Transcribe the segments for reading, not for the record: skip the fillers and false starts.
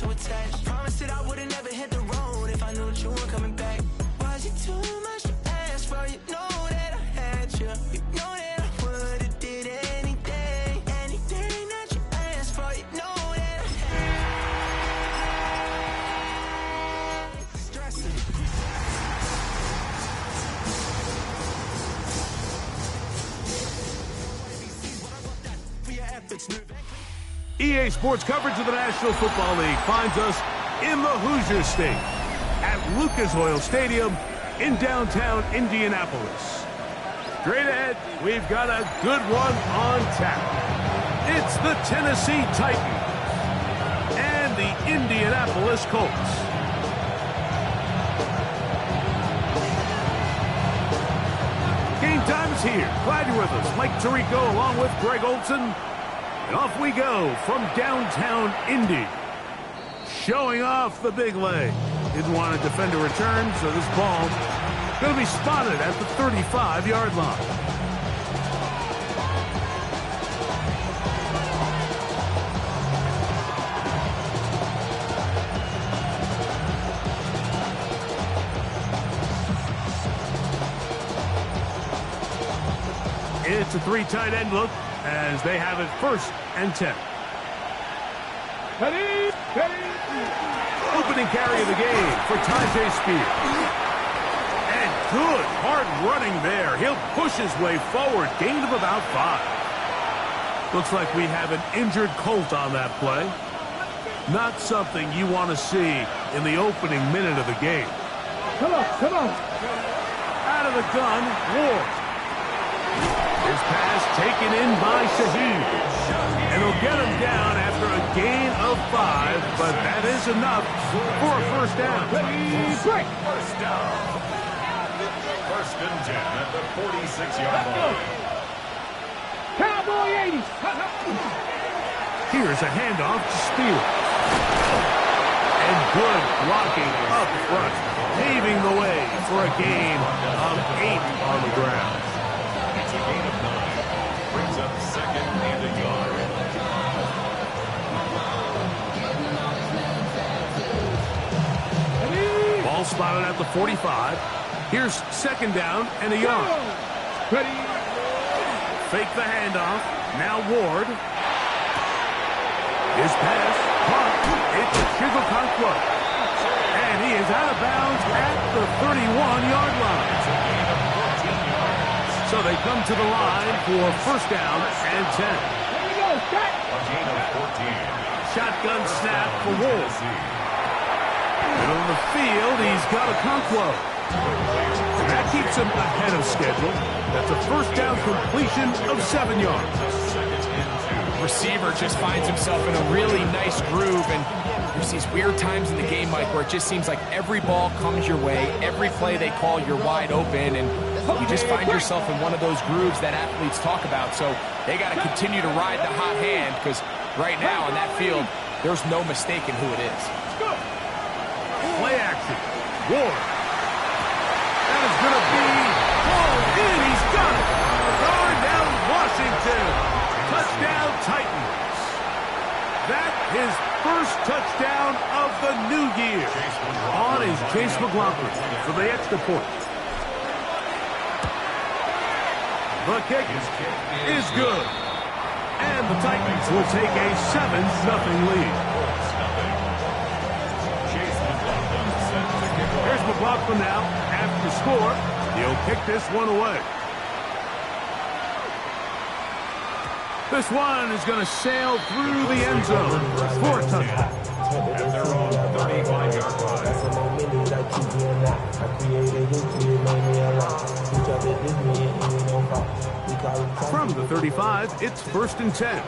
so attached. Promised that I would've never hit the road if I knew that you weren't coming back. Was it too much to ask for? You know that I had you. You know that I would've did anything that you asked for. You know that I had. Stressing. EA Sports coverage of the National Football League finds us in the Hoosier State at Lucas Oil Stadium in downtown Indianapolis. Straight ahead, we've got a good one on tap. It's the Tennessee Titans and the Indianapolis Colts. Game time is here. Glad you're with us. Mike Tirico along with Greg Olson. And off we go from downtown Indy. Showing off the big leg. Didn't want to defend a return, so this ball going to be spotted at the 35-yard line. It's a three tight end look as they have it 1st and 10. Opening carry of the game for Tajay Spears. And good hard running there. He'll push his way forward. Gain of about 5. Looks like we have an injured Colt on that play. Not something you want to see in the opening minute of the game. Come on. Out of the gun, Ward. His pass taken in by Shaheed. And he'll get him down after a gain of 5, but that is enough for a first down. First down. 1st and 10 at the 46-yard line. Cowboy 80s. Here's a handoff to Spears. And good blocking up front, paving the way for a gain of 8 on the ground. It's a gain of 9. Brings up 2nd and a yard. Ball spotted at the 45. Here's 2nd down and a yard. Ready. Fake the handoff. Now Ward. His pass. Caught. It's a Chigokonkwo. And he is out of bounds at the 31-yard line. So they come to the line for 1st down and 10. Here we go. Shot. A gain of 14. Shotgun snap for Ward. Middle of the field, he's got a Okonkwo. That keeps him ahead of schedule. That's a 1st down completion of 7 yards. Receiver just finds himself in a really nice groove, and there's these weird times in the game, Mike, where it just seems like every ball comes your way, every play they call, you're wide open, and you just find yourself in one of those grooves that athletes talk about. So they got to continue to ride the hot hand, because right now on that field, there's no mistaking who it is. Play action. Ward. That is going to be hauled in. He's got it. Going down Washington. Touchdown Titans. That his 1st touchdown of the new year. On is Chase McLaughlin for the extra point. The kick is good. And the Titans will take a 7-0 lead. Here's McLaughlin now after the score. He'll kick this one away. This one is going to sail through the end zone for a touchdown. At their own 35-yard line. From the 35, it's 1st and 10.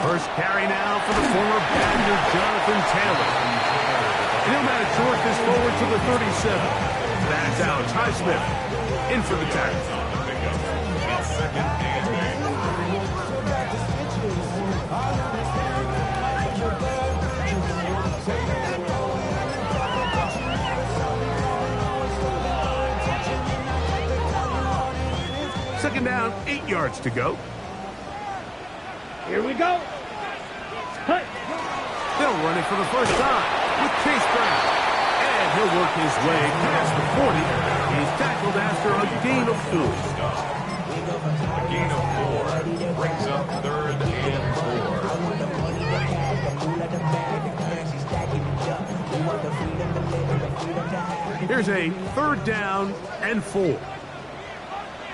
First carry now for the former Badger Jonathan Taylor. And he'll manage to work this forward to the 37. That's Alex Highsmith in for the tackle. It's 2nd and 2nd down, 8 yards to go. Here we go. running for the first time with Chase Brown. And he'll work his way past the 40. He's tackled after a gain of 4. A gain of 4 brings up 3rd and 4. Here's a 3rd down and 4.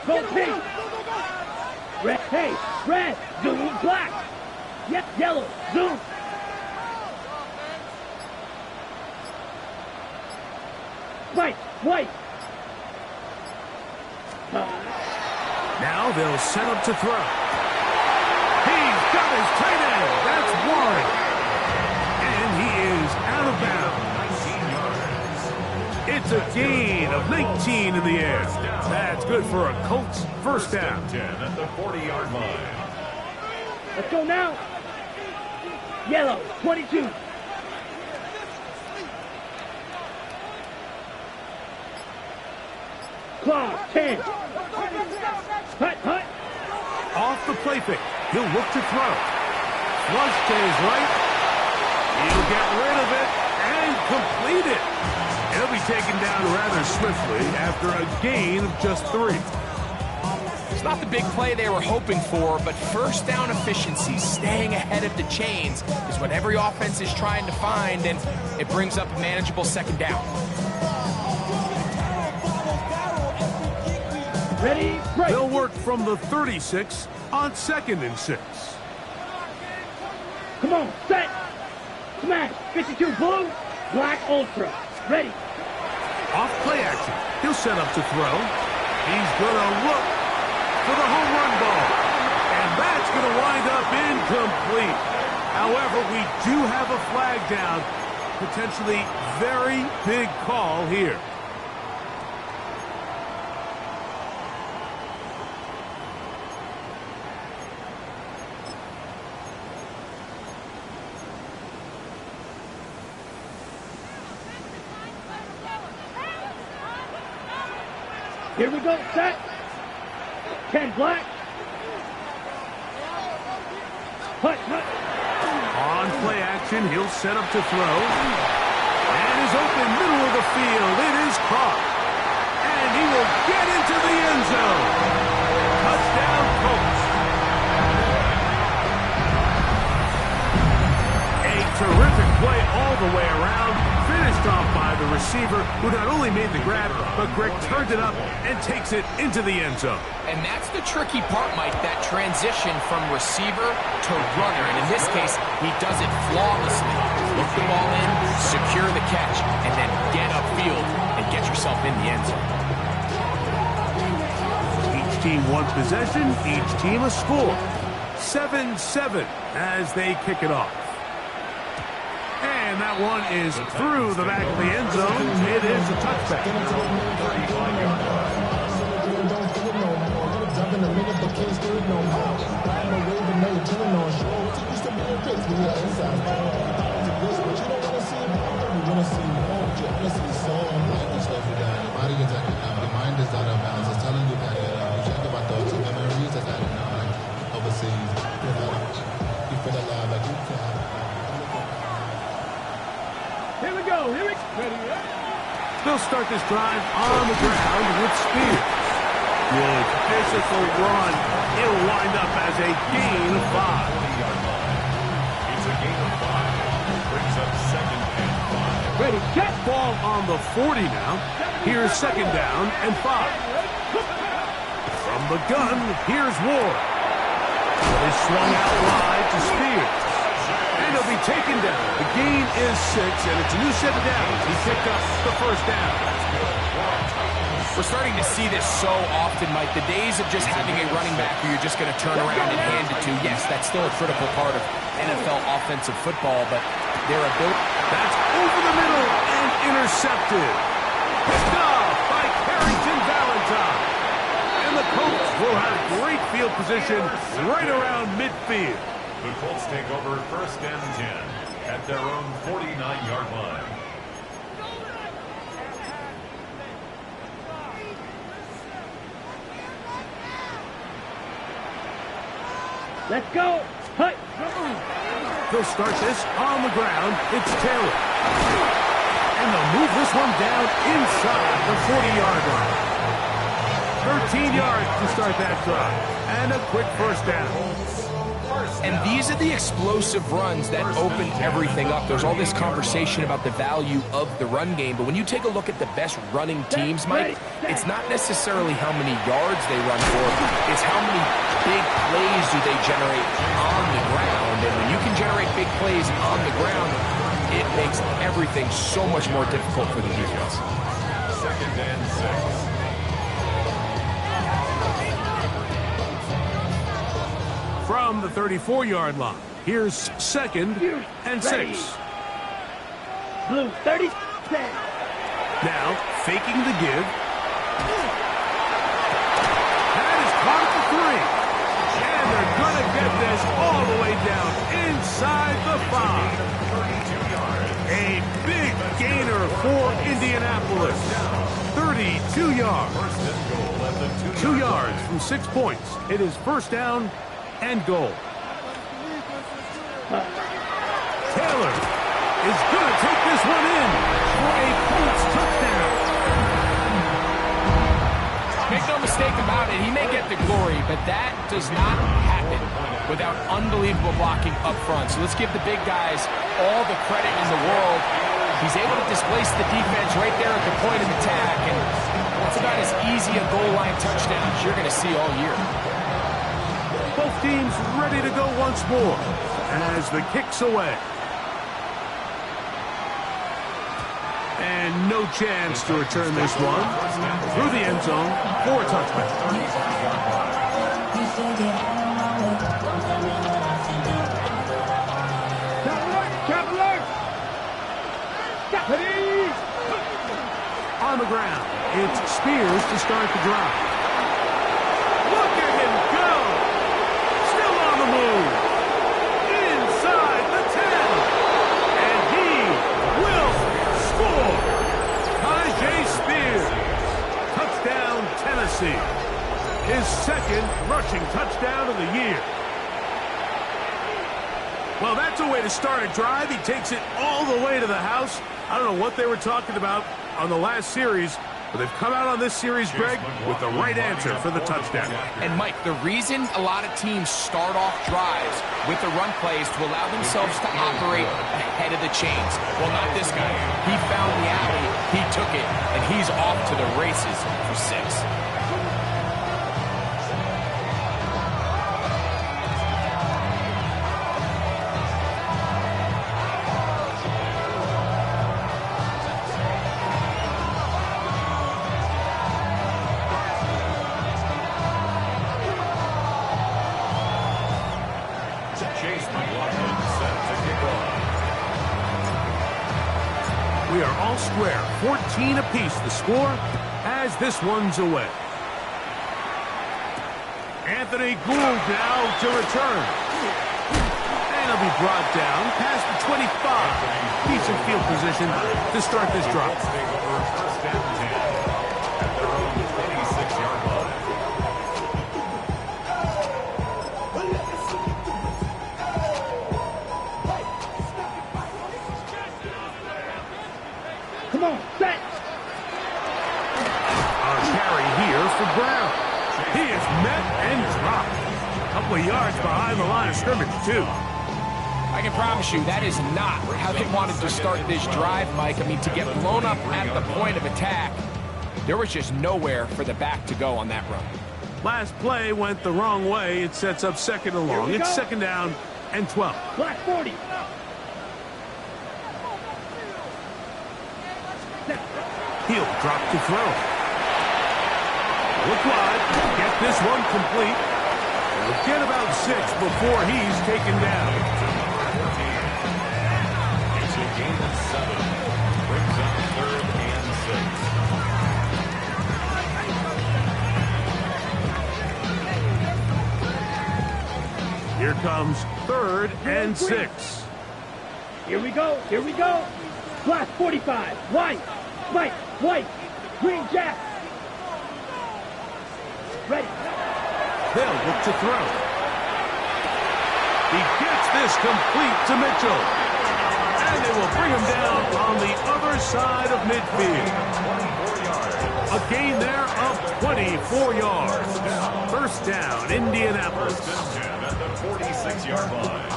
Go pink. Red, hey, red, zoom, black. Yep, yellow, zoom. White. Now they'll set up to throw. He's got his tight end. That's Warren. And he is out of bounds. It's a gain of 19 in the air. That's good for a Colts first down. 10 at the 40-yard line. Let's go now. Yellow, 22. Claw, 10. Hut. Off the play fake. He'll look to throw. Flush to his right. He'll get rid of it and complete it. He'll be taken down rather swiftly after a gain of just 3. It's not the big play they were hoping for, but first down efficiency, staying ahead of the chains, is what every offense is trying to find, and it brings up a manageable 2nd down. Ready, break. They'll work from the 36 on 2nd and 6. Come on, set. Smash, 52 blue, black ultra. Ready. Off play action. He'll set up to throw. He's going to look for the home run ball. And that's going to wind up incomplete. However, we do have a flag down. Potentially very big call here. Here we go, set. 10 black. Hut. On play action, he'll set up to throw. And is open middle of the field. It is caught. And he will get into the end zone. Touchdown, Colts. A terrific play all the way around. Finished off by the receiver, who not only made the grab, but Greg turned it up and takes it into the end zone. And that's the tricky part, Mike, that transition from receiver to runner. And in this case, he does it flawlessly. Look the ball in, secure the catch, and then get upfield and get yourself in the end zone. Each team one possession, each team a score. 7-7 as they kick it off. And that one is through the back of the end zone. It is a touchback. Here we go. They'll start this drive on the ground with Spears. Good physical run. It'll wind up as a gain of 5. It's a gain of 5. Brings up 2nd and 5. Ready, check. Ball on the 40 now. Here's 2nd down and 5. From the gun, here's Ward. It is swung out wide to Spears. And he'll be taken down. The gain is 6, and it's a new set of downs. He picked up the first down. We're starting to see this so often, Mike. The days of just having a running back who you're just going to turn around and hand it to, yes, that's still a critical part of NFL offensive football, but their ability... That's over the middle and intercepted. Picked off by Carrington Valentine. And the Colts will have great field position right around midfield. The Colts take over 1st and 10 at their own 49-yard line. Let's go. Hut. They'll start this on the ground. It's Taylor. And they'll move this one down inside the 40-yard line. 13 yards to start that drive. And a quick first down. And these are the explosive runs that open everything up. There's all this conversation about the value of the run game, but when you take a look at the best running teams, Mike, it's not necessarily how many yards they run for, it's how many big plays do they generate on the ground. And when you can generate big plays on the ground, it makes everything so much more difficult for the defense. 2nd and 6. From the 34-yard line, here's 2nd and 6. Blue 30. Now, faking the give. That is caught at the 3. And they're going to get this all the way down inside the 5. A big gainer for Indianapolis. 32 yards. 2 yards from 6 points. It is first down and goal. Taylor is going to take this one in for a Colts touchdown. Make no mistake about it, he may get the glory, but that does not happen without unbelievable blocking up front. So let's give the big guys all the credit in the world. He's able to displace the defense right there at the point of attack, and that's about as easy a goal line touchdown as you're going to see all year. Both teams ready to go once more as the kick's away. And no chance to return this one through the end zone for a touchback. On the ground, it's Spears to start the drive. Look at him go! Still on the move. Inside the 10. And he will score. Tajay Spears. Touchdown, Tennessee. His 2nd rushing touchdown of the year. Well, that's a way to start a drive. He takes it all the way to the house. I don't know what they were talking about on the last series, but they've come out on this series, Greg, with the right answer for the touchdown. And, Mike, the reason a lot of teams start off drives with the run plays to allow themselves to operate ahead of the chains. Well, not this guy. He found the alley, he took it, and he's off to the races for 6. We are all square, 14 apiece the score as this one's away. Anthony Gould now to return. And he'll be brought down past the 25. Decent field position to start this drive. First down 10 at their own 26-yard line. Come on, set. Our carry here for Brown. He is met and dropped. A couple of yards behind the line of scrimmage, too. I can promise you that is not how they wanted to start this drive, Mike. I mean, to get blown up at the point of attack, there was just nowhere for the back to go on that run. Last play went the wrong way. It sets up 2nd and long. It's 2nd down and 12. Black 40. He'll drop to throw. Look wide. Get this one complete. He'll get about 6 before he's taken down. It's a gain of 7. Brings up 3rd and 6. Here comes 3rd and 6. Here we go. Here we go. Black 45. White. White. White. Green Jack. Ready. They'll look to throw. He gets this complete to Mitchell. And they will bring him down on the other side of midfield. A gain there of 24 yards. First down, Indianapolis. First and 10 at the 46-yard line.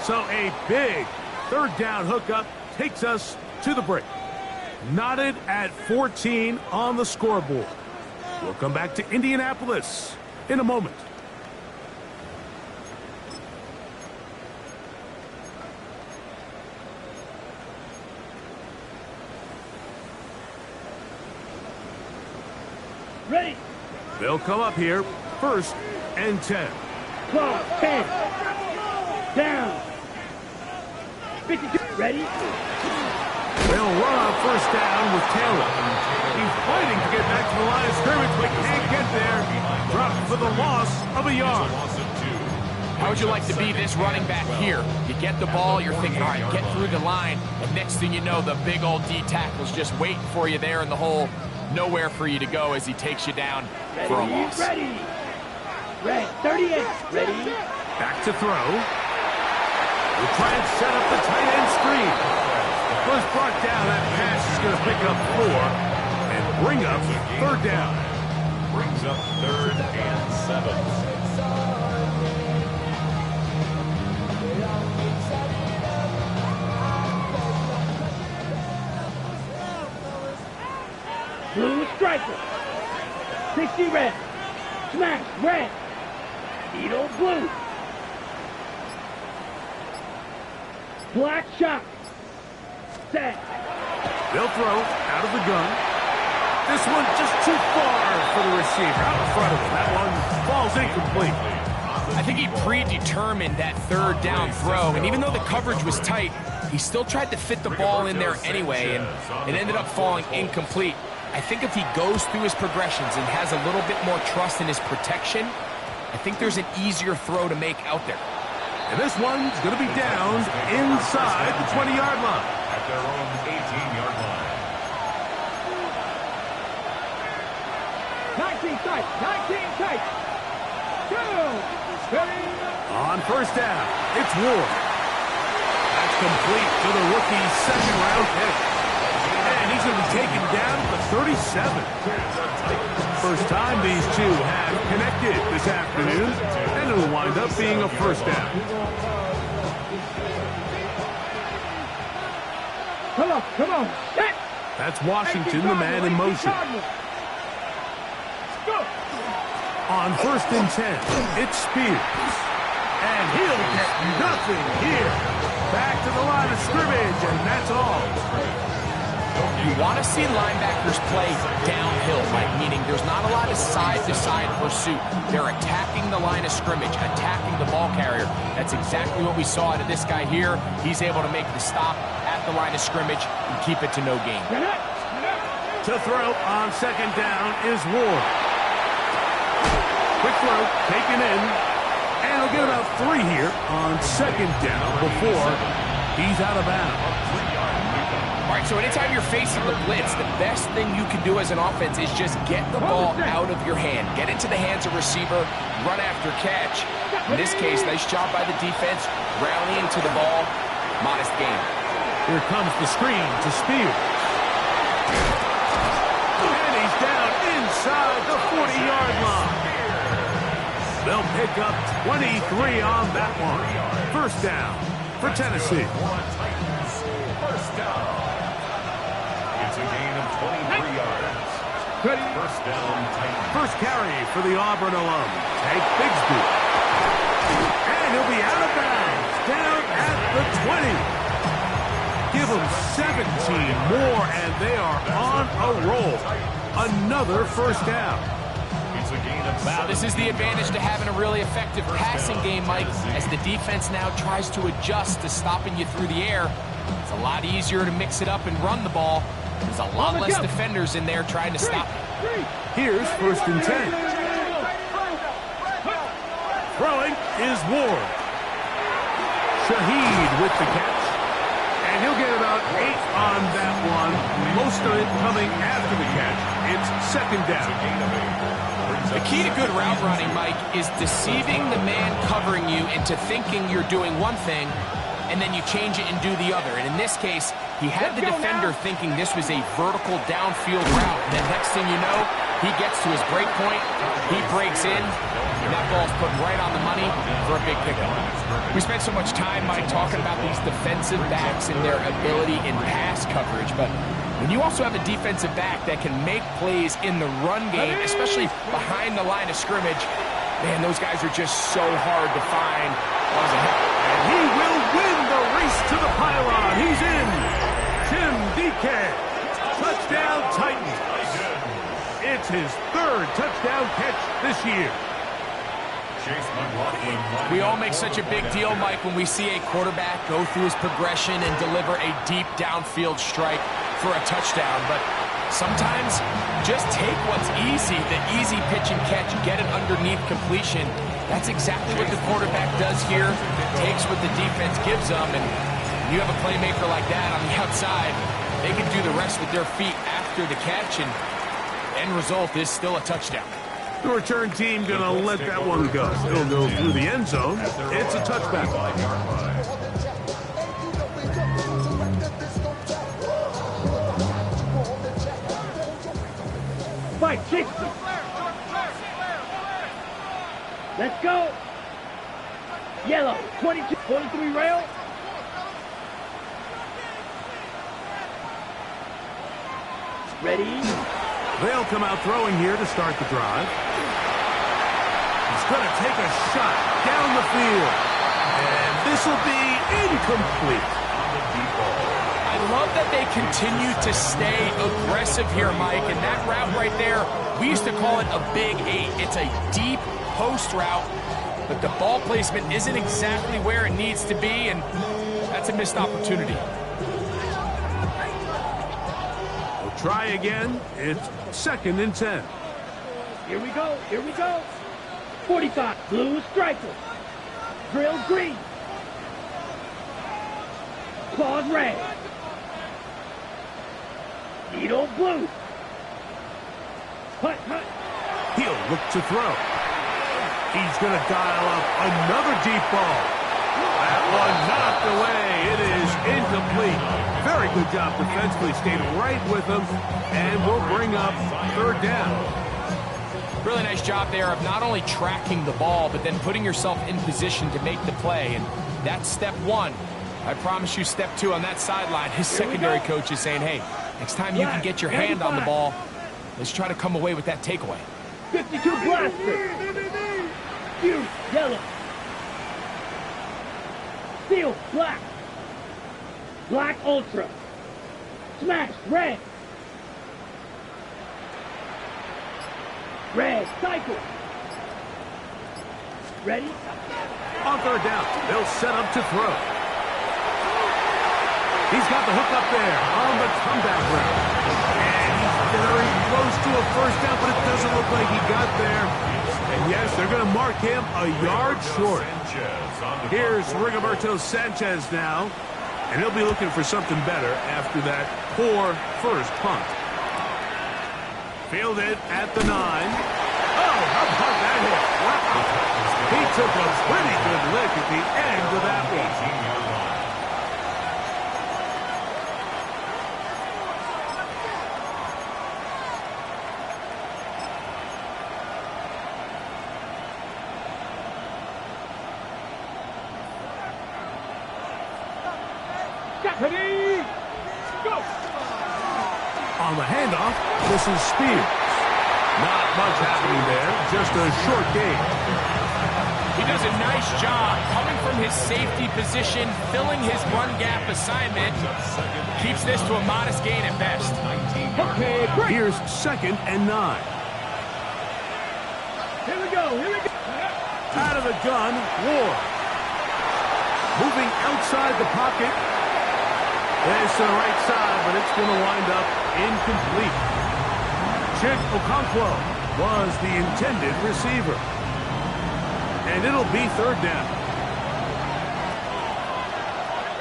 So a big third down hookup takes us to the break. Knotted at 14 on the scoreboard. We'll come back to Indianapolis in a moment. Ready. They'll come up here, first and 10. 12, 10. Down. 52. Ready. They'll run on first down with Taylor. He's fighting to get back to the line of scrimmage, but can't get there. Dropped for the loss of a yard. How would you like to be this running back here? You get the ball, you're thinking, all right, get through the line, and next thing you know, the big old D tackle's just waiting for you there in the hole. Nowhere for you to go as he takes you down for a loss. Ready. Red, 38. Ready. Back to throw. We'll try and set up the tight end screen. Was brought down. That pass is going to pick up 4 and bring up third down. Brings up 3rd and 7. Blue striker. 60 red. Smash red. Needle blue. Black shot. Set. They'll throw out of the gun. This one just too far for the receiver. Out in front of him. That one falls incomplete. I think he predetermined that third down throw, and even though the coverage was tight, he still tried to fit the ball in there anyway, and it ended up falling incomplete. I think if he goes through his progressions and has a little bit more trust in his protection, I think there's an easier throw to make out there. And this one's going to be down inside the 20-yard line. At their own 18-yard line. 19 tight. 19 tight. 2. Ready. On first down, it's Ward. That's complete to the rookie's second-round pick. And he's going to be taken down to 37. First time these two have connected this afternoon, and it'll wind up being a first down. Come on. Set. That's Washington, the man in motion. Go. On first and 10, it's Spears. And he'll get nothing here. Back to the line of scrimmage, and that's all. You want to see linebackers play downhill, right? Meaning there's not a lot of side-to-side pursuit. They're attacking the line of scrimmage, attacking the ball carrier. That's exactly what we saw out of this guy here. He's able to make the stop at the line of scrimmage and keep it to no gain. To throw on second down is Ward. Quick throw, taken in. And he'll get about 3 here on second down before he's out of bounds. All right, so anytime you're facing the blitz, the best thing you can do as an offense is just get the ball out of your hand. Get into the hands of receiver, run after catch. In this case, nice job by the defense, rallying to the ball. Modest gain. Here comes the screen to Spears. And he's down inside the 40-yard line. They'll pick up 23 on that one. First down for Tennessee. First down. It's a gain of 23 yards. First down, Titans. First carry for the Auburn alum, Tank Bigsby. And he'll be out of bounds, down at the 20. Give them 17 more, and they are on a roll. Another first down. It's a gain of Wow, this is the advantage to having a really effective passing game, Mike, as the defense now tries to adjust to stopping you through the air. It's a lot easier to mix it up and run the ball. There's a lot less defenders in there trying to stop it. Here's first and 10. Throwing is Ward. Shaheed with the catch. And he'll get about 8 on that one. Most of it coming after the catch. It's second down. gain of 8. Brings The key to good route running, Mike, is deceiving the man covering you into thinking you're doing one thing, and then you change it and do the other. And in this case, he had the defender thinking this was a vertical downfield route. And then next thing you know, he gets to his break point, he breaks in, and that ball's put right on the money for a big pickup. We spent so much time, Mike, talking about these defensive backs and their ability in pass coverage, but when you also have a defensive back that can make plays in the run game, especially behind the line of scrimmage, man, those guys are just so hard to find. And he will win the race to the pylon. He's in. Jim DK. Touchdown Titans. It's his third touchdown catch this year. We all make such a big deal, Mike, when we see a quarterback go through his progression and deliver a deep downfield strike for a touchdown. But sometimes just take what's easy, the easy pitch and catch, get it underneath completion. That's exactly what the quarterback does here. Takes what the defense gives them, and when you have a playmaker like that on the outside, they can do the rest with their feet after the catch, and end result is still a touchdown. The return team going to let that one go. It'll go through the end zone. It's a touchback. Fight 60. Let's go. Yellow, 22, 23 rail. Ready. They'll come out throwing here to start the drive. He's going to take a shot down the field. And this will be incomplete. I love that they continue to stay aggressive here, Mike. And that route right there, we used to call it a big 8. It's a deep post route, but the ball placement isn't exactly where it needs to be, and that's a missed opportunity. Try again. It's 2nd and 10. Here we go. Here we go. 45. Blue striker. Drill green. Claws red. Needle blue. Hut, hut. He'll look to throw. He's going to dial up another deep ball. That one knocked away. It is incomplete. Very good job defensively. Stayed right with him, and will bring up 3rd down. Really nice job there of not only tracking the ball, but then putting yourself in position to make the play. And that's step 1. I promise you step 2 on that sideline. His secondary coach is saying, hey, next time you can get your hand on the ball, let's try to come away with that takeaway. 52 blaster. Huge yellow. Steel black. Black ultra. Smash red. Red cycle. Ready? On 3rd down, they'll set up to throw. He's got the hook up there on the comeback route. And he's very close to a 1st down, but it doesn't look like he got there. And yes, they're going to mark him a yard short. Here's Rigoberto Sanchez now. And he'll be looking for something better after that poor first punt. Fielded at the 9. Oh, how about that hit? Wow. He took a pretty good lick at the end of that one. Ready? Go! On the handoff, this is Spears. Not much happening there, just a short game. He does a nice job coming from his safety position, filling his run gap assignment. Keeps this to a modest gain at best. Okay, break. Here's 2nd and 9. Here we go, here we go. Out of the gun, Ward. Moving outside the pocket. This to the right side, but it's going to wind up incomplete. Chig Okonkwo was the intended receiver. And it'll be 3rd down.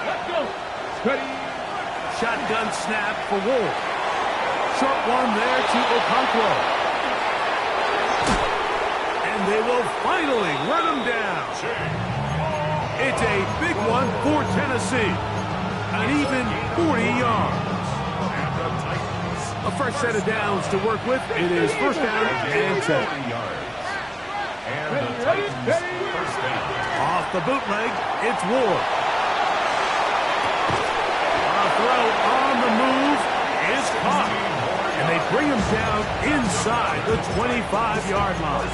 Let's go. Ready? Shotgun snap for Ward. Short one there to Okonkwo. they will finally run him down. It's a big one for Tennessee. An even 40 yards. A fresh set of downs to work with. It is first down and 10. And the Titans first down. Off the bootleg, it's Ward. A throw on the move is caught. And they bring him down inside the 25-yard line.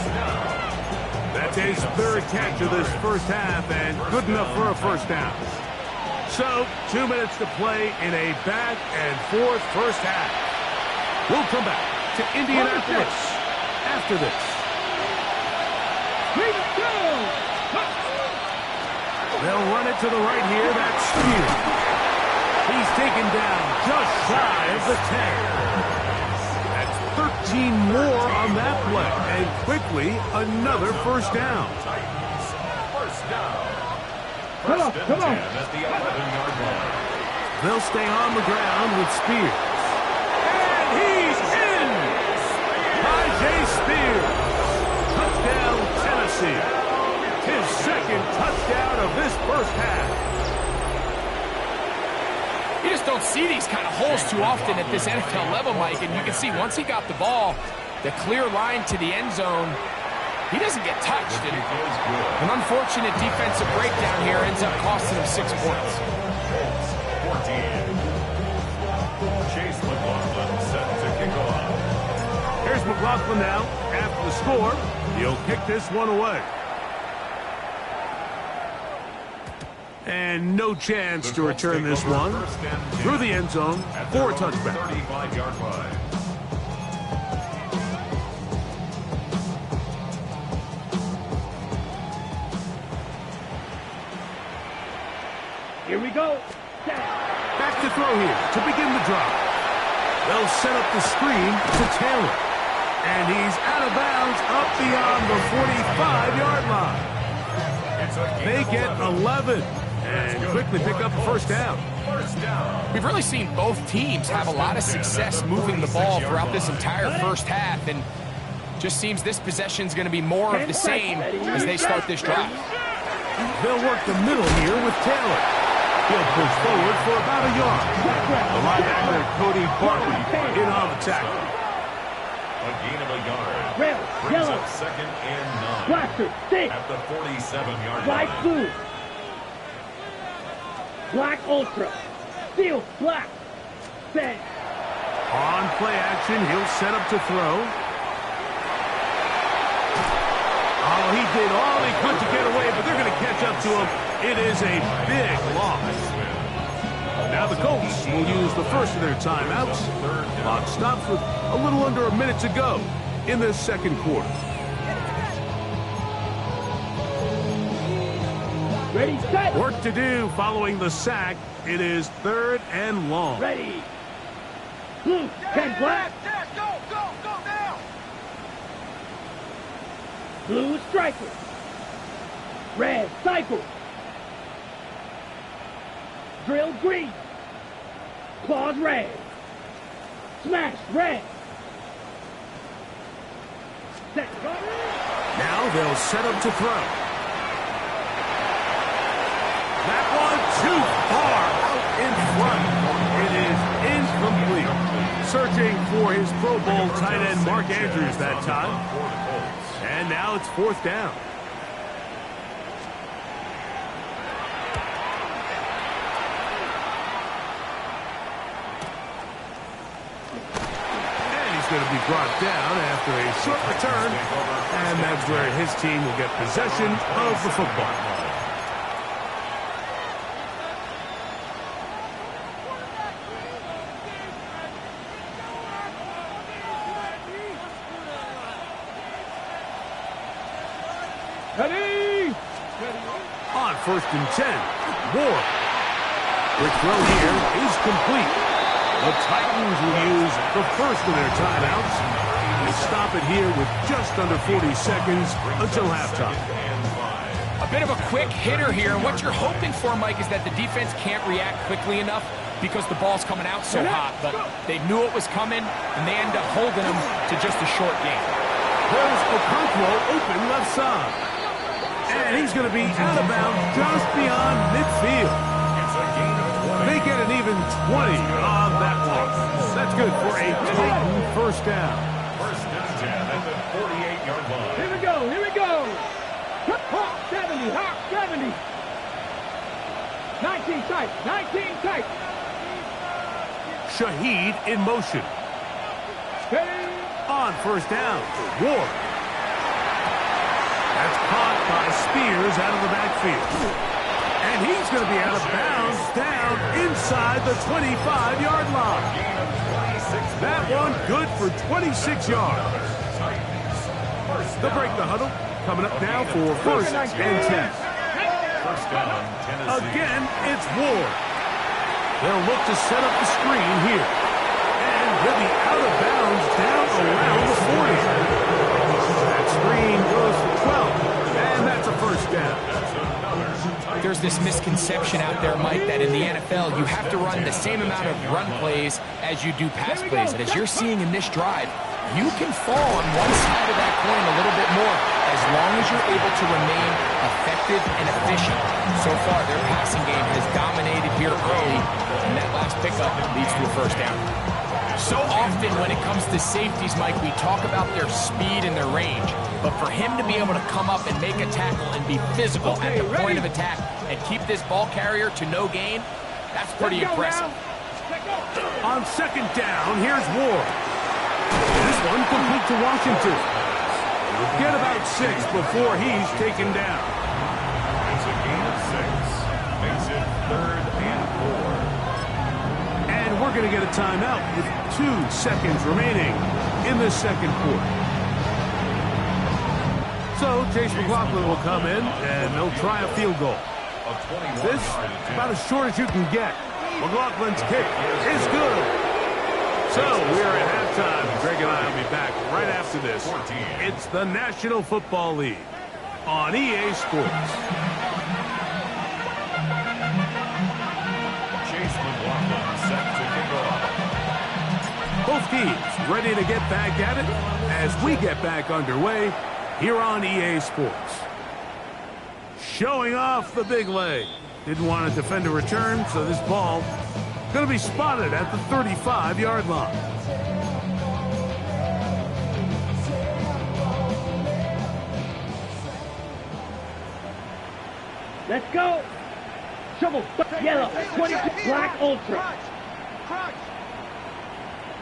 That's his third catch of this first half and good enough for a first down. So, 2 minutes to play in a back and forth first half. We'll come back to Indianapolis after this. They'll run it to the right here. That's Spear. He's taken down just shy of the 10. That's 13 more on that play. And quickly, another first down. First down. Come on, come on. At the 11-yard line. They'll stay on the ground with Spears. And he's in! Jay Spears. Touchdown, Tennessee. His second touchdown of this first half. You just don't see these kind of holes too often at this NFL level, Mike. And you can see once he got the ball, the clear line to the end zone, he doesn't get touched. And an unfortunate defensive breakdown here ends up costing him 6 points. 14. Chase McLaughlin set to kick off. Here's McLaughlin now. After the score, he'll kick this one away. And no chance to return this one through the end zone for a touchback. 35-yard line. Here we go. Back to throw here to begin the drive. They'll set up the screen to Taylor. And he's out of bounds up beyond the 45-yard line. They get 11 and quickly pick up a first down. We've really seen both teams have a lot of success moving the ball throughout this entire first half, and just seems this possession is going to be more of the same as they start this drive. They'll work the middle here with Taylor. He'll push forward for about a yard. The linebacker, Cody Barkley, in on the tackle. A gain of a yard. Red, Brings yellow. up second and 9. Blaster, stick. At the 47-yard White line. blue. Black ultra. Steel black. Set. On play action, he'll set up to throw. Oh, he did all he could to get away, but they're going to catch up to him. It is a big loss. Now the Colts will use the first of their timeouts. Clock stops with a little under a minute to go in this second quarter. Ready, set. Work to do following the sack. It is third and long. Ready. Blue, 10 black. Go now! Blue striker. Red cycle. Drill green. Claws red. Smash red. Set. Now they'll set up to throw. That one too far out in front. It is incomplete. Searching for his Pro Bowl tight end Mark Andrews that time. And now it's fourth down. And he's going to be brought down after a short return. And that's where his team will get possession of the football. Ready. On first and 10, Ward. The throw here is complete. The Titans will use the first of their timeouts and stop it here with just under 40 seconds until halftime. A bit of a quick hitter here, and what you're hoping for, Mike, is that the defense can't react quickly enough because the ball's coming out so hot, but they knew it was coming, and they end up holding them to just a short game. There's Okonkwo open left side. And he's going to be out of bounds just beyond midfield. They get an even 20 on that one. That's good for a Titan first down. First and 10 at the 48-yard line. Here we go, here we go. Hawk 70, Hawk 70. 19 tight, 19 tight. Shaheed in motion. Steady. On first down, Ward. That's caught by Spears out of the backfield. And he's going to be out of bounds down inside the 25-yard line. That one good for 26 yards. They'll break the huddle. Coming up now for first and 10. First down, Tennessee. Again, it's Ward. They'll look to set up the screen here. And he'll be out of bounds down around the 40. That screen goes for 12. And that's a first down. There's this misconception out there, Mike, that in the NFL you have to run the same amount of run plays as you do pass plays. And as you're seeing in this drive, you can fall on one side of that coin a little bit more as long as you're able to remain effective and efficient. So far, their passing game has dominated here early, and that last pickup leads to a first down. So often when it comes to safeties, Mike, we talk about their speed and their range. But for him to be able to come up and make a tackle and be physical at the point of attack and keep this ball carrier to no gain, that's pretty impressive. On second down, here's Ward. This one complete to Washington. He'll get about 6 before he's taken down. It's a gain of 6. Makes it 3rd and 4. And we're going to get a timeout with 2 seconds remaining in the second quarter. So Chase McLaughlin will come in, and they'll try a field goal. This about as short as you can get. McLaughlin's kick is good. So we're at halftime. Greg and I will be back right after this. It's the National Football League on EA Sports. Chase McLaughlin set to kick off. Both teams ready to get back at it as we get back underway here on EA Sports. Showing off the big leg. Didn't want to defend a return, so this ball going to be spotted at the 35-yard line. Let's go. Shovel, yellow, 22, black, ultra.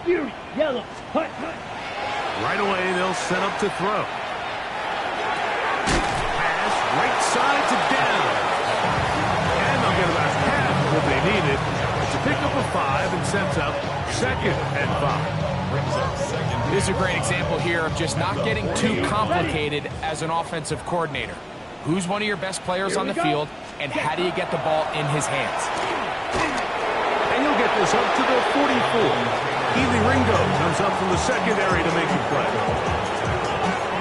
Fury, yellow, hut. Right away, they'll set up to throw. Pass right side to down. And they'll get about half of what they needed. It's a pickup of 5 and sets up 2nd and 5. This is a great example here of just not getting too complicated as an offensive coordinator. Who's one of your best players on the field, and how do you get the ball in his hands? And you'll get this up to the 44. Keely Ringo comes up from the secondary to make the play.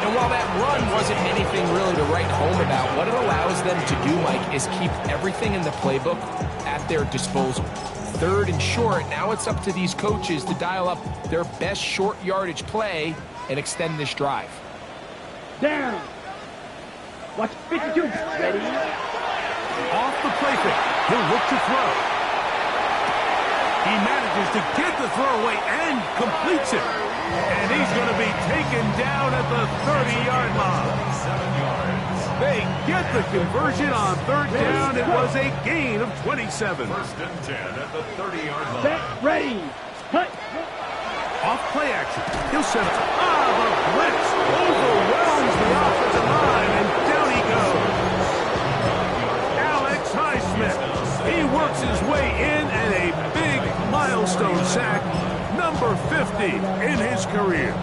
And while that run wasn't anything really to write home about, what it allows them to do, Mike, is keep everything in the playbook at their disposal. 3rd and short, now it's up to these coaches to dial up their best short yardage play and extend this drive. Down. Watch 52. Ready. Off the play fake. He'll look to throw. He manages to get the throw away and completes it. And he's going to be taken down at the 30-yard line. 7 yards. They get the conversion on 3rd down. It was a gain of 27. First and 10 at the 30-yard line. Set, ready. Hut. Off play action. He'll set up. The blitz overwhelms the offensive line, and down he goes. Alex Highsmith. He works his way in, and a big milestone sack, number 50 in his career.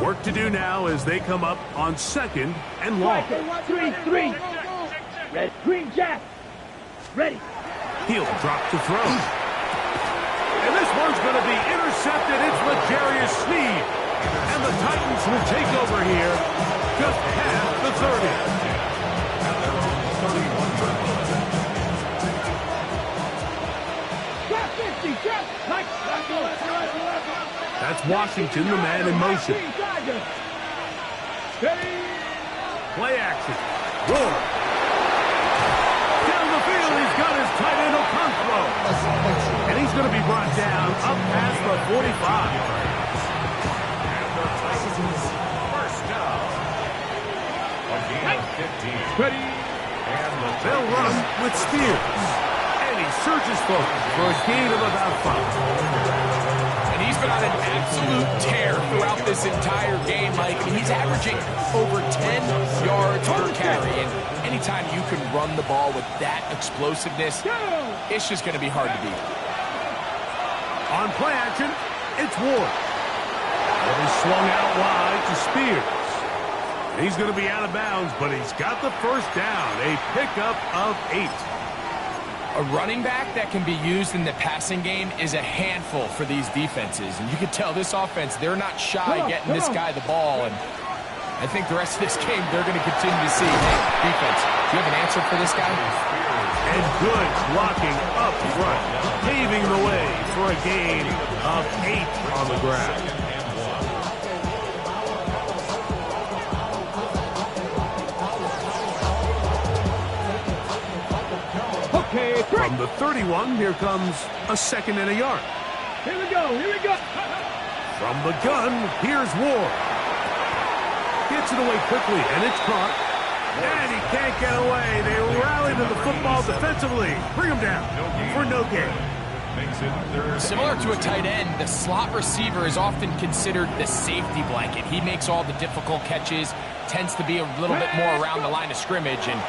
Work to do now as they come up on 2nd and long. 3-3. Red, green jack. Ready. He'll drop to throw. And this one's going to be intercepted. It's L'Jarius Sneed. And the Titans will take over here just past the 30. That's Washington, the man in motion. Tiger. Ready. Play action. Roar. Down the field, he's got his tight end Okonkwo. And he's going to be brought down up past the 45. First down. A gain of 15. Ready. And They'll run with Spears. And he surges forward for a gain of about 5. And he's been on an absolute tear throughout this entire game, Mike. I mean, he's averaging over 10 yards per carry. And anytime you can run the ball with that explosiveness, it's just going to be hard to beat. On play action, it's Ward. And he's swung out wide to Spears. And he's going to be out of bounds, but he's got the first down. A pickup of 8. A running back that can be used in the passing game is a handful for these defenses. And you can tell this offense, they're not shy getting this guy the ball. And I think the rest of this game, they're going to continue to see, hey, defense, do you have an answer for this guy? And good blocking up front, paving the way for a gain of 8 on the ground. From the 31, here comes a second and a yard. Here we go. Here we go. From the gun, here's Ward. Gets it away quickly, and it's caught. And he can't get away. They rally to the football defensively. Bring him down for no gain. Similar to a tight end, the slot receiver is often considered the safety blanket. He makes all the difficult catches, tends to be a little bit more around the line of scrimmage, and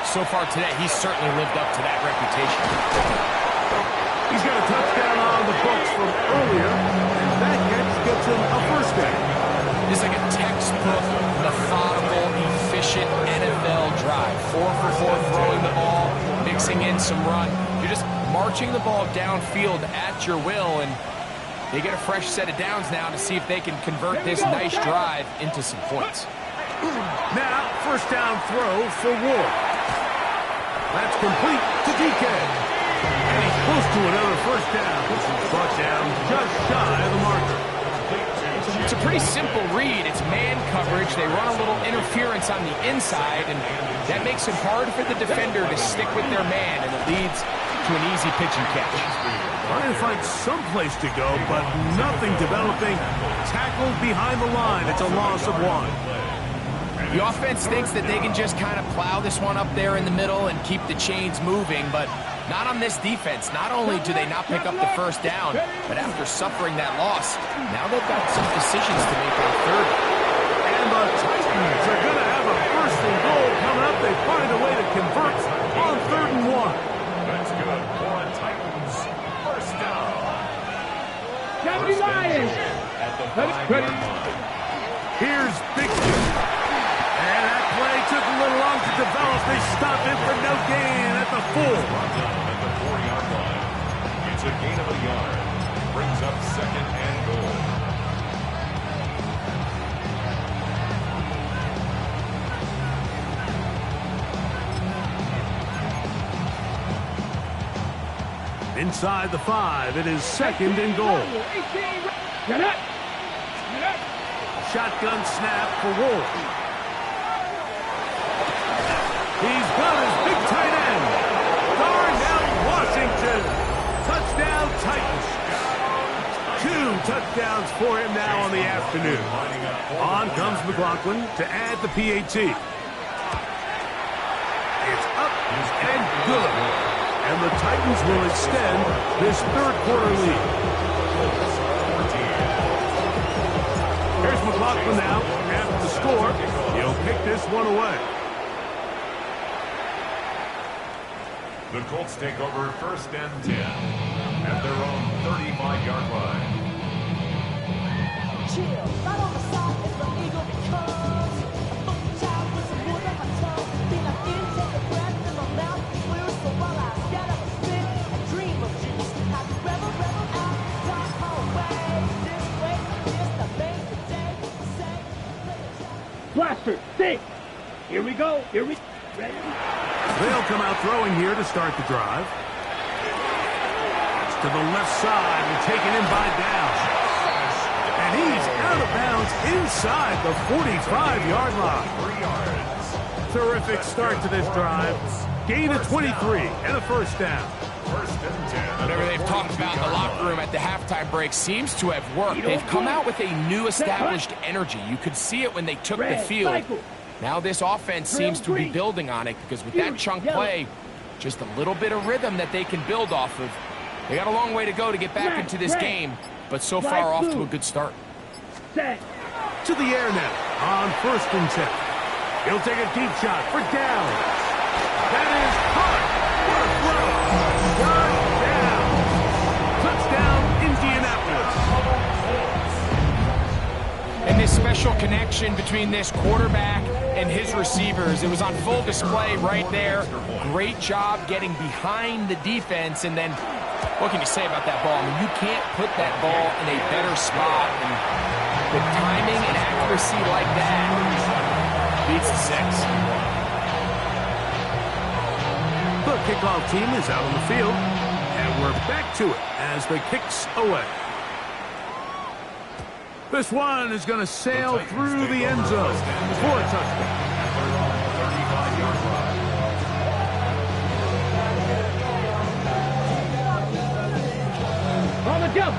so far today, he's certainly lived up to that reputation. He's got a touchdown on the books from earlier, and that catch gets him a first down. It's like a textbook, methodical, efficient NFL drive. 4 for 4 throwing the ball, mixing in some run. You're just marching the ball downfield at your will, and they get a fresh set of downs now to see if they can convert this nice drive into some points. Now, first down throw for Ward. That's complete to DK. And he's close to another first down. This is brought down just shy of the marker. It's a pretty simple read. It's man coverage. They run a little interference on the inside, and that makes it hard for the defender to stick with their man, and it leads to an easy pitch and catch. Trying to find some place to go, but nothing developing. Tackled behind the line. It's a loss of 1. The offense thinks that they can just kind of plow this one up there in the middle and keep the chains moving, but not on this defense. Not only do they not pick up the first down, but after suffering that loss, now they've got some decisions to make on third. And the Titans are going to have a first and goal coming up. They find a way to convert on 3rd and 1. That's good for the Titans. First down. County Lions. At the 5-yard line. Here's Big Jim. And that play took a little long to develop. They stop it for no gain at the 4. At the 4-yard line. It's a gain of a yard. Brings up 2nd and goal. Inside the 5, it is 2nd and goal. Get up. Shotgun snap for Ward. He's got his big tight end. Darnell Washington. Touchdown Titans. 2 touchdowns for him now on the afternoon. On comes McLaughlin to add the PAT. It's up and good. And the Titans will extend this 3rd quarter lead. Here's McLaughlin now. After the score, he'll pick this one away. The Colts take over 1st and 10 at their own 35-yard line. Chill, right on the side is the eagle because a fucking child with some wood on my tongue. Feel like take a breath in my mouth, clear so while I scatter a spit, a dream of juice. Have to rebel out, talk away. This way, this the make the day, say, Blaster, think. Here we go. Ready? They'll come out throwing here to start the drive. It's to the left side and taken in by Downs. And he's out of bounds Colts inside the 45-yard line. 3 yards. Terrific start to this drive. Gain of 23 and a first down. First and 10. Whatever they've talked about in the locker room at the halftime break seems to have worked. They've come out with a new established energy. You could see it when they took the field. Now this offense seems to be building on it because with that chunk play, just a little bit of rhythm that they can buid off of. They got a long way to go to get back into this game, but so far off to a good start. To the air now on first and 10. He'll take a deep shot for down. That is caught. What a throw. Touchdown, Indianapolis. And this special connection between this quarterback and his receivers, it was on full display right there. Great job getting behind the defense, and then what can you say about that ball? I mean, you can't put that ball in a better spot. And with timing and accuracy like that, beats the 6. The kickoff team is out on the field, and we're back to it as the kick's away. This one is going to sail through the end zone for a touchdown. On the jump.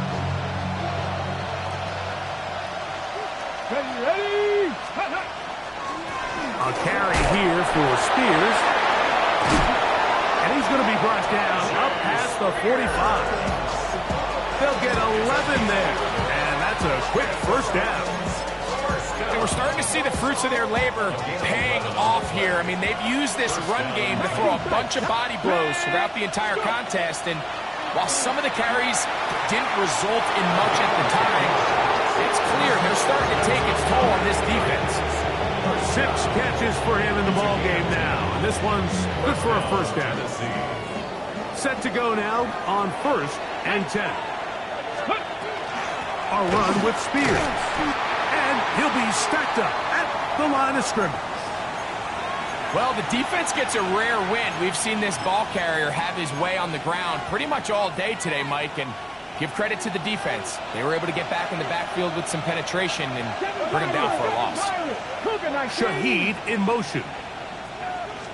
Ready. A carry here for Spears. And he's going to be brought down up past the 45. They'll get 11 there. And that's a quick first down. And we're starting to see the fruits of their labor paying off here. I mean, they've used this run game to throw a bunch of body blows throughout the entire contest. And while some of the carries didn't result in much at the time, it's clear they're starting to take its toll on this defense. 6 catches for him in the ball game now. And this one's good for a first down. Set to go now on first and 10. A run with Spears. And he'll be stacked up at the line of scrimmage. Well, the defense gets a rare win. We've seen this ball carrier have his way on the ground pretty much all day today, Mike, and give credit to the defense. They were able to get back in the backfield with some penetration and bring him down for a loss. Shaheed in motion.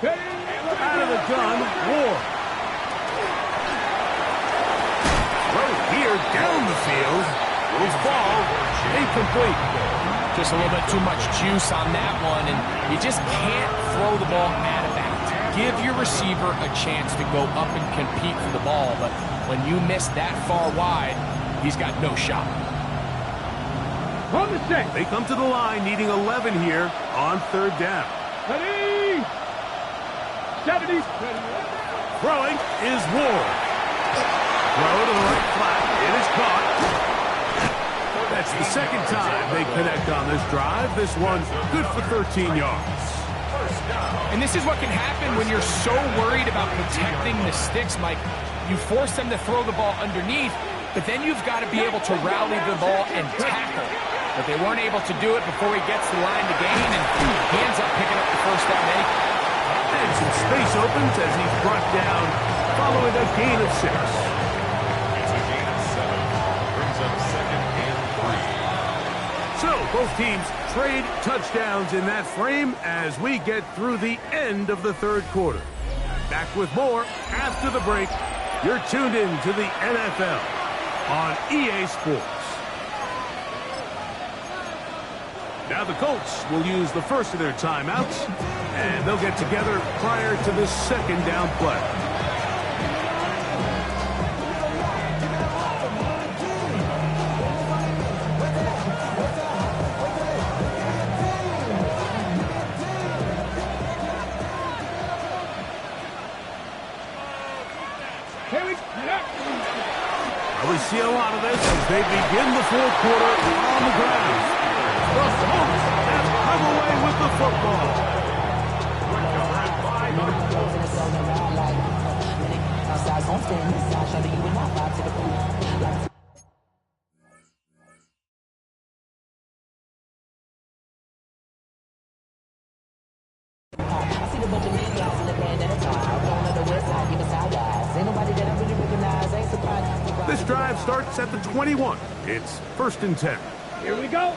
Out of the gun, Ward. Throw here down the field. His ball incomplete. Just a little bit too much juice on that one, and you just can't throw the ball out of bounds. Give your receiver a chance to go up and compete for the ball, but when you miss that far wide, he's got no shot. On the set. They come to the line needing 11 here on third down. Ready. 70. Throwing is Ward. Throw to the right flat. It is caught. That's the second time they connect on this drive. This one's good for 13 yards. And this is what can happen when you're so worried about protecting the sticks, Mike. You force them to throw the ball underneath, but then you've got to be able to rally the ball and tackle. But they weren't able to do it before he gets the line to gain, and he ends up picking up the first down anyway. And some space opens as he's brought down following a gain of 6. It's a gain of 7. Brings up second and 3. So both teams trade touchdowns in that frame as we get through the end of the third quarter. Back with more after the break. You're tuned in to the NFL on EA Sports. Now the Colts will use the first of their timeouts, and they'll get together prior to the second down play. We see a lot of this as they begin the fourth quarter on the ground. The Colts have come away with the football. This drive starts at the 21. It's first and 10. Here we go.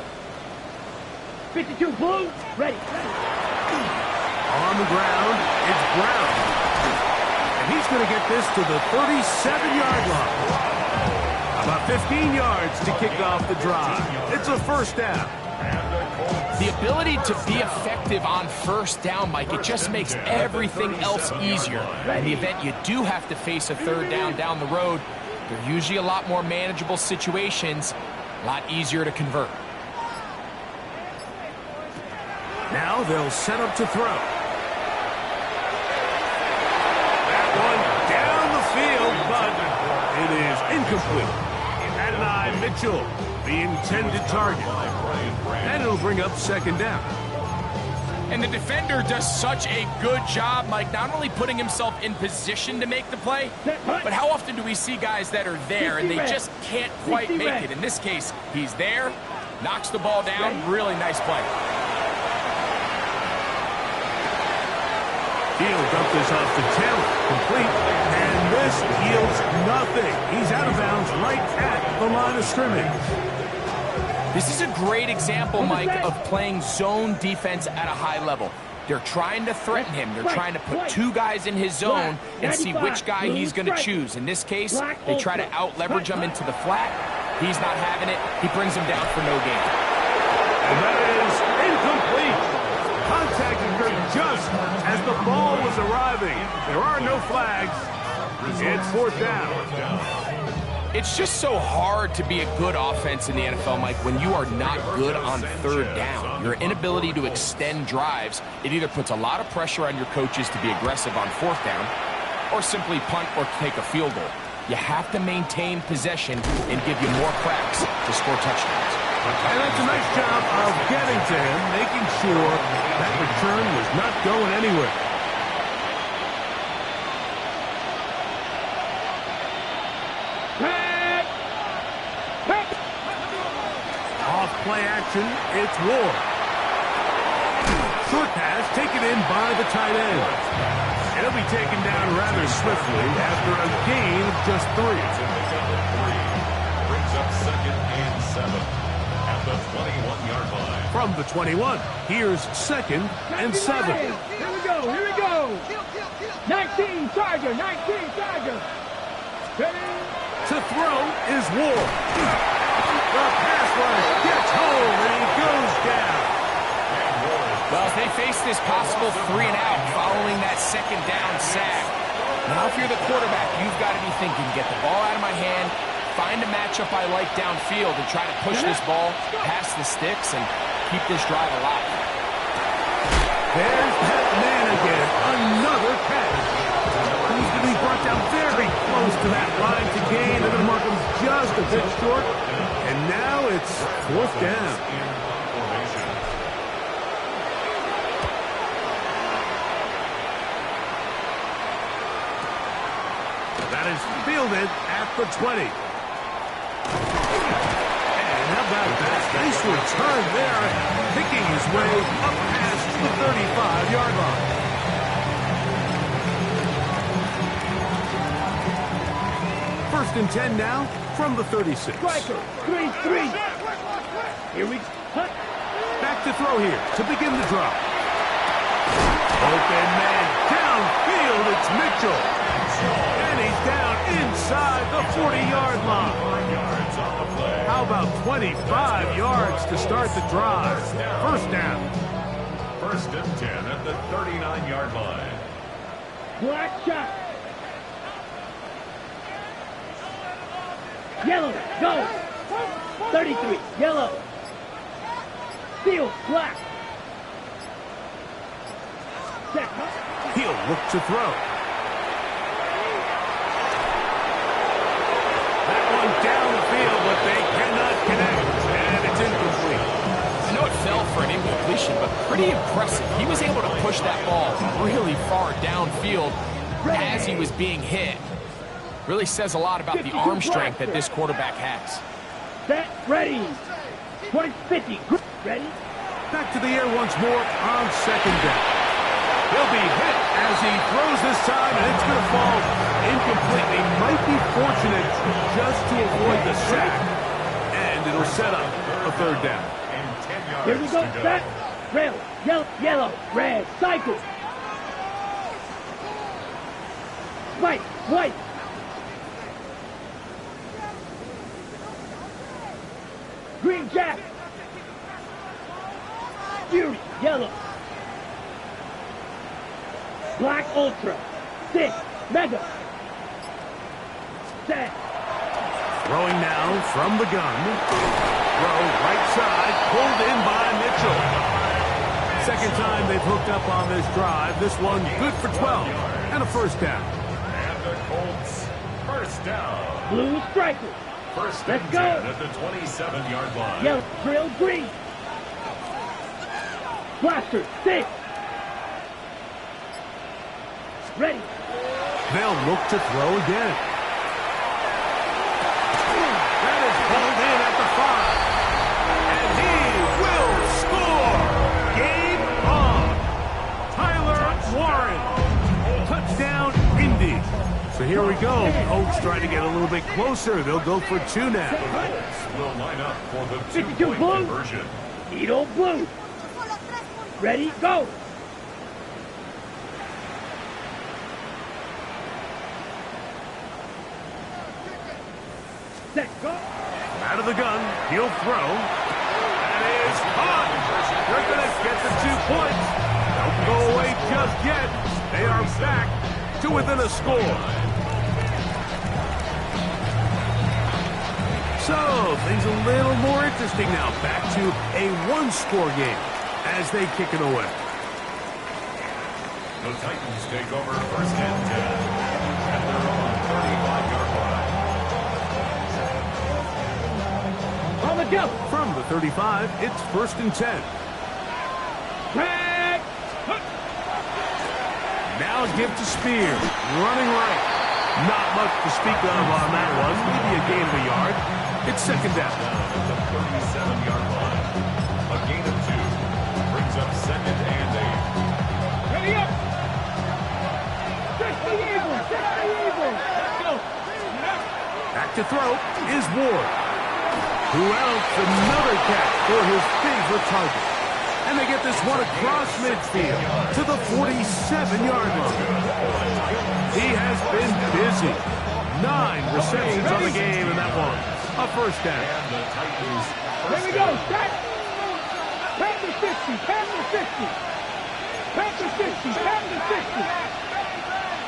52 blue, ready. On the ground, it's Brown. And he's going to get this to the 37-yard line. About 15 yards to kick off the drive. It's a first down. The ability to be effective on first down, Mike, it just makes everything else easier. In the event you do have to face a third down the road, they're usually a lot more manageable situations, a lot easier to convert. Now they'll set up to throw. That one down the field, but it is incomplete. Adonai Mitchell, the intended target. And it'll bring up second down. And the defender does such a good job, Mike, not only putting himself in position to make the play, but how often do we see guys that are there and they just can't quite make it? In this case, he's there, knocks the ball down, really nice play. He'll dump this off the tail, complete, and this yields nothing. He's out of bounds right at the line of scrimmage. This is a great example, Mike, of playing zone defense at a high level. They're trying to threaten him. They're trying to put two guys in his zone and see which guy he's going to choose. In this case, they try to out-leverage him into the flat. He's not having it. He brings him down for no gain. And that is incomplete. Contact occurred just as the ball was arriving. There are no flags. It's fourth down. It's just so hard to be a good offense in the NFL, Mike, when you are not good on third down. Your inability to extend drives, it either puts a lot of pressure on your coaches to be aggressive on fourth down or simply punt or take a field goal. You have to maintain possession and give you more cracks to score touchdowns. And that's a nice job of getting to him, making sure that return was not going anywhere. Off play action, it's Ward. Short pass taken in by the tight end. And he'll be taken down rather swiftly after a gain of just 3. Brings up second and 7 at the 21-yard line. From the 21, here's second and 7. Here we go. 19 Charger, 19 Charger. Ready? To throw is Ward. The pass rush gets home and he goes down. Well, if they face this possible 3-and-out following that second down sack, now if you're the quarterback, you've got to be thinking, get the ball out of my hand, find a matchup I like downfield, and try to push this ball past the sticks and keep this drive alive. There's that man again. Another catch. He's going to be brought down very close to that line to gain. They're going to mark him just a bit short. And now it's fourth down. That is fielded at the 20. And how about that? Nice return there, picking his way up past the 35-yard line. First and 10 now from the 36. Striker, 3-3. Here we cut. Back to throw here to begin the drop. Open man downfield, it's Mitchell. And he's down inside the 40-yard line. How about 25 yards to start the drive? First down. First and 10 at the 39-yard line. Black shot. Yellow, go. 33, yellow. Field, black. Set. He'll look to throw. That one down the field, but they cannot connect. And it's incomplete. I know it fell for an incompletion, but pretty impressive. He was able to push that ball really far downfield as he was being hit. Really says a lot about the arm strength that this quarterback has. Set, ready. 20-50, ready. Back to the air once more on second down. He'll be hit as he throws this time, and it's going to fall incomplete. He might be fortunate just to avoid the sack, and it'll set up a third down. and 10 yards Here we go. to go. Set. Red, yellow, red, cycle. White, white. Green jack. Fury, yellow. Black ultra. 6, mega. Set. Throwing now from the gun. Throw right side, pulled in by Mitchell. Second time they've hooked up on this drive. This one good for 12 and a first down. And the Colts, first down. Blue striker. First Let's and go. 10 at the 27-yard line. Yellow, trail green. Blaster, 6. Ready. They'll look to throw again. That is pulled in at the 5. And he will score. Game on. Tyler Warren. Touchdown, Indy. So here we go. Colts trying to get a little bit closer. They'll go for 2 now. Colts will line up for the 52 two-point blue. conversion. Edo blue. Ready, go. Set, go. Out of the gun. He'll throw. That is caught. They're going to get the 2 points. Don't go away just yet. They are back to within a score. So, things a little more interesting now. Back to a 1-score game as they kick it away. The Titans take over first and 10 at their own 35-yard line. On the go. From the 35, it's first and 10. Track. Now give to Spears, running right. Not much to speak of on that one. Maybe a gain of a yard. It's second down. At the 37-yard line. A gain of 2 brings up second and 8. Ready up. Set the Eagles. Set the Eagles. Let's go. Back to throw is Ward. Who else? Another catch for his favorite target. And they get this one across midfield to the 47-yard line. He has been busy. 9 receptions on the game in that one. A first down. And the Titans Here we go. Set. Panther 60. Panther 60. Panther 60. Panther 60.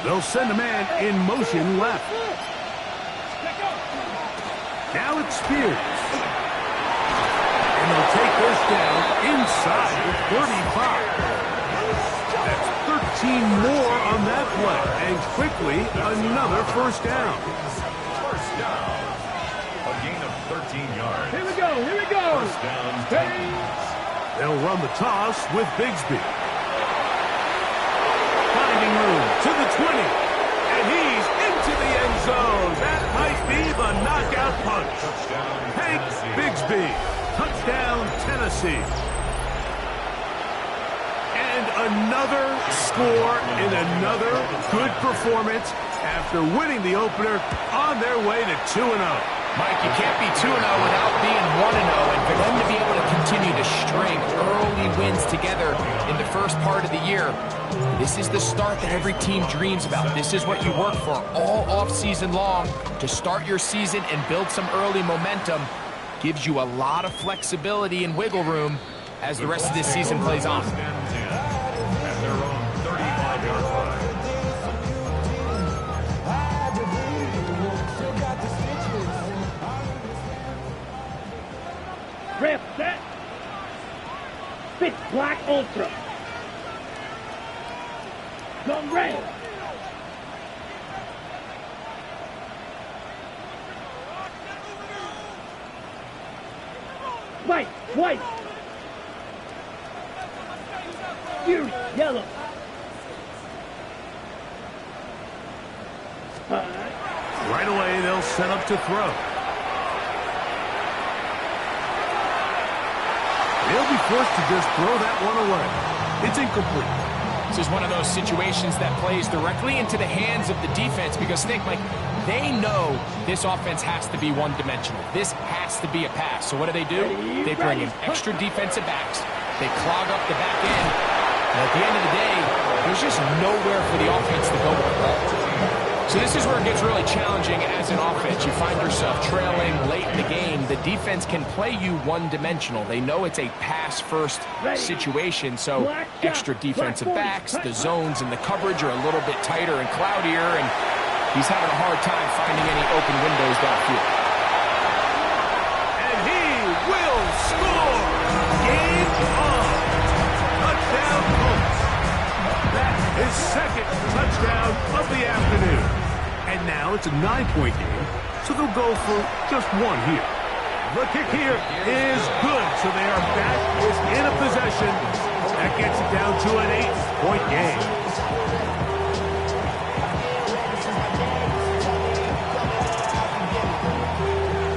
They'll send a man in motion left. Now it's Spears. And they'll take this down inside the 35. That's 13 more on that play. And quickly, another first down. first down. A gain of 13 yards. Here we go. Here we go. First down, Titans. They'll run the toss with Bigsby. Finding room to the 20. And he's into the end zone. That might be the knockout punch. Touchdown, Hank Tennessee. Bigsby. Touchdown, Tennessee. And another score in another good performance after winning the opener on their way to 2-0. Mike, you can't be 2-0 without being 1-0, and for them to be able to continue to string early wins together in the first part of the year, this is the start that every team dreams about. This is what you work for all offseason long to start your season and build some early momentum. Gives you a lot of flexibility and wiggle room as the rest of this season plays on. First and 10 at their own 35-yard line. Rip set. Fit black ultra. Gun red. White, white. Fury, yellow. Right away, they'll set up to throw. They'll be forced to just throw that one away. It's incomplete. This is one of those situations that plays directly into the hands of the defense because think, like, They know this offense has to be one-dimensional. This has to be a pass. So what do? They bring in extra defensive backs. They clog up the back end. And at the end of the day, there's just nowhere for the offense to go with the ball. So this is where it gets really challenging as an offense. You find yourself trailing late in the game. The defense can play you one-dimensional. They know it's a pass-first situation, so extra defensive backs, the zones and the coverage are a little bit tighter and cloudier, and he's having a hard time finding any open windows downfield. And he will score! Game on! Touchdown, Colts! That's his second touchdown of the afternoon. And now it's a 9-point game, so they'll go for just one here. The kick here is good, so they are back in a possession. That gets it down to an 8-point game.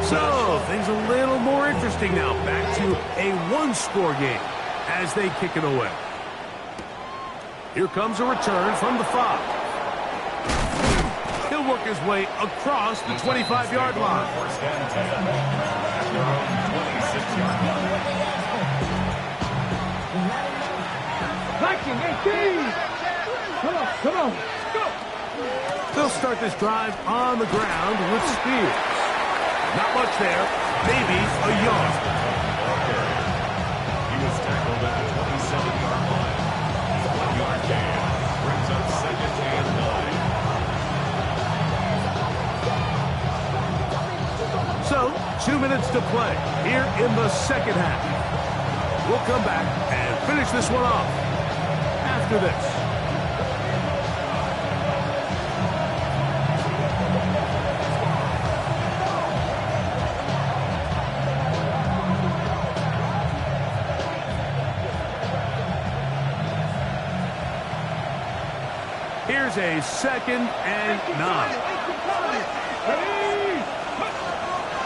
So, things a little more interesting now. Back to a one-score game as they kick it away. Here comes a return from the 5. He'll work his way across the 25-yard line. First and 10 at their own 26-yard line. Viking 18! Come on, go! They'll start this drive on the ground with Spears. Not much there, maybe a yard. He was tackled at the 27-yard line. 1-yard gain brings up 2nd and 9. So, 2 minutes to play here in the second half. We'll come back and finish this one off after this. Here's a 2nd and 9.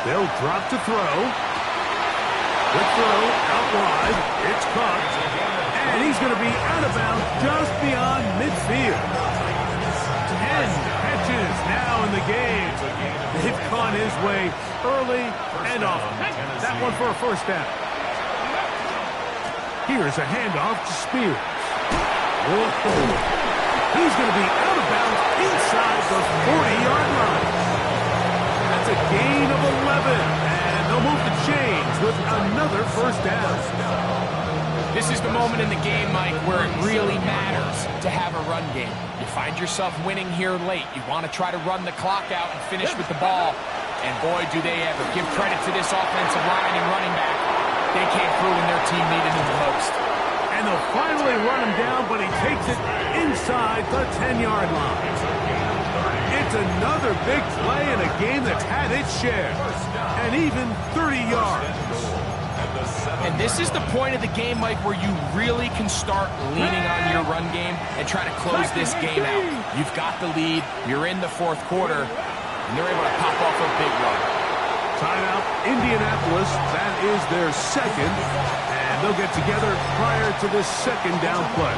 They'll drop to throw. Quick throw out wide. It's caught. And he's going to be out of bounds just beyond midfield. 10 catches now in the game. They've gone his way early and often. That one for a first down. Here's a handoff to Spears. Whoa. He's going to be out of bounds inside the 40-yard line. That's a gain of 11, and they'll move the chains with another first down. This is the moment in the game, Mike, where it really matters to have a run game. You find yourself winning here late. You want to try to run the clock out and finish with the ball. And boy, do they ever. Give credit to this offensive line and running back. They came through when their team needed him the most. And they'll finally run him down, but he takes it inside the 10-yard line. It's another big play in a game that's had its share. And even 30 yards. And this is the point of the game, Mike, where you really can start leaning on your run game and try to close this game out. You've got the lead. You're in the fourth quarter. And they're able to pop off a big run. Timeout, Indianapolis. That is their second. And they'll get together prior to this second down play.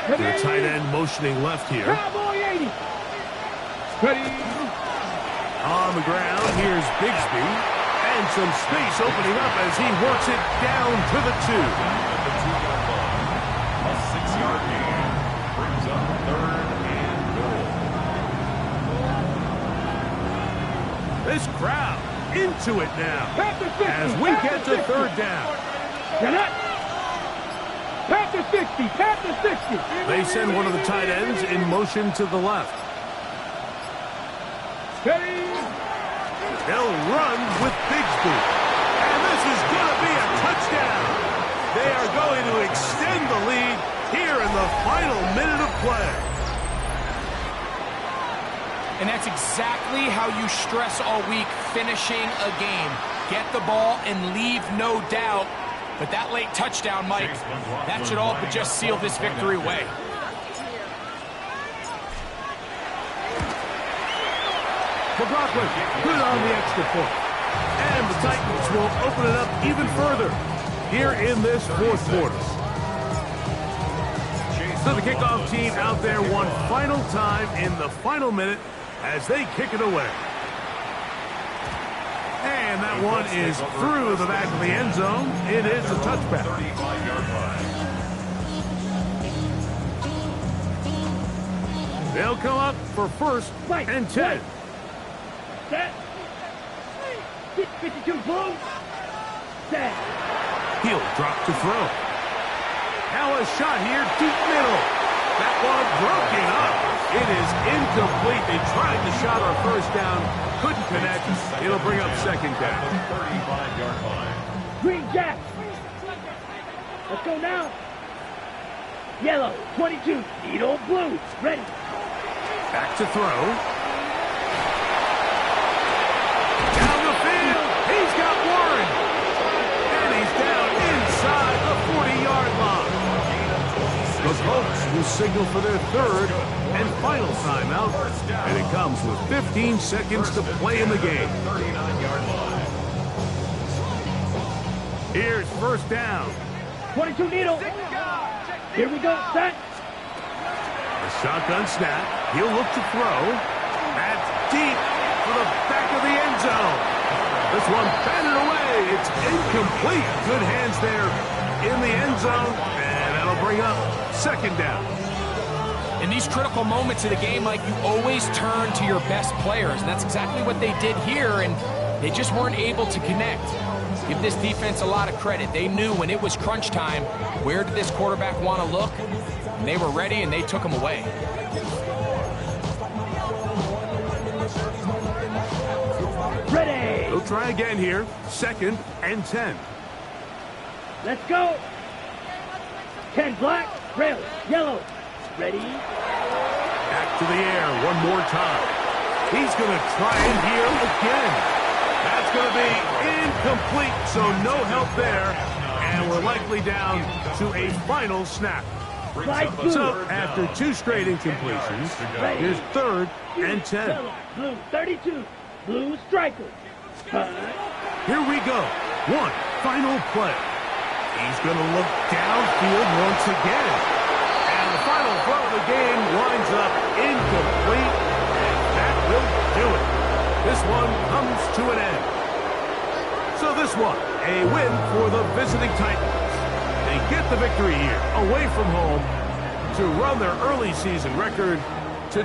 The tight end motioning left here. Cowboy 80. Ready. On the ground, here's Bigsby. And some space opening up as he works it down to the 2. At the 2-yard line, a 6-yard gain brings up 3rd and goal. This crowd into it now as we get to 3rd down. Past the 60, past the 60. They send one of the tight ends in motion to the left. Steady. They'll run with Bigsby. And this is going to be a touchdown. They are going to extend the lead here in the final minute of play. And that's exactly how you stress all week, finishing a game. Get the ball and leave no doubt. But that late touchdown, Mike, that should all but just seal this victory away. McLaughlin, good on the extra point. And the Titans will open it up even further here in this fourth quarter. So the kickoff team out there one final time in the final minute as they kick it away. And that one is through the back of the end zone. It is a touchback. 35-yard line. They'll come up for first and 10. Set. 52 blue. Set. He'll drop to throw. Now a shot here, deep middle. That one broken up. It is incomplete. They tried the shot on first down. Couldn't connect. It'll bring up second down. 35-yard line. Green Jack. Let's go now. Yellow, 22. Needle blue. Ready. Back to throw. Down the field. He's got Warren. And he's down inside the 40-yard line. The Colts will signal for their third and final timeout. And it comes with 15 seconds to play in the game. 39-yard line. Here's first down. 22 needle. Here we go. Set. A shotgun snap. He'll look to throw. That's deep for the back of the end zone. This one batted away. It's incomplete. Good hands there in the end zone. And that'll bring up second down. In these critical moments of the game, Mike, you always turn to your best players. And that's exactly what they did here. And they just weren't able to connect. Give this defense a lot of credit. They knew when it was crunch time, where did this quarterback want to look? And they were ready, and they took him away. Ready. They'll try again here. Second and 10. Let's go. 10 black. Rail. Yellow. Ready. Back to the air one more time. He's going to try it here again. That's going to be incomplete, so no help there. And we're likely down to a final snap. So after two straight incompletions, here's third and 10. Yellow. Blue. 32. Blue striker. Here we go. One final play. He's going to look downfield once again. And the final throw of the game winds up incomplete. And that will do it. This one comes to an end. So this one, a win for the visiting Titans. They get the victory here, away from home, to run their early season record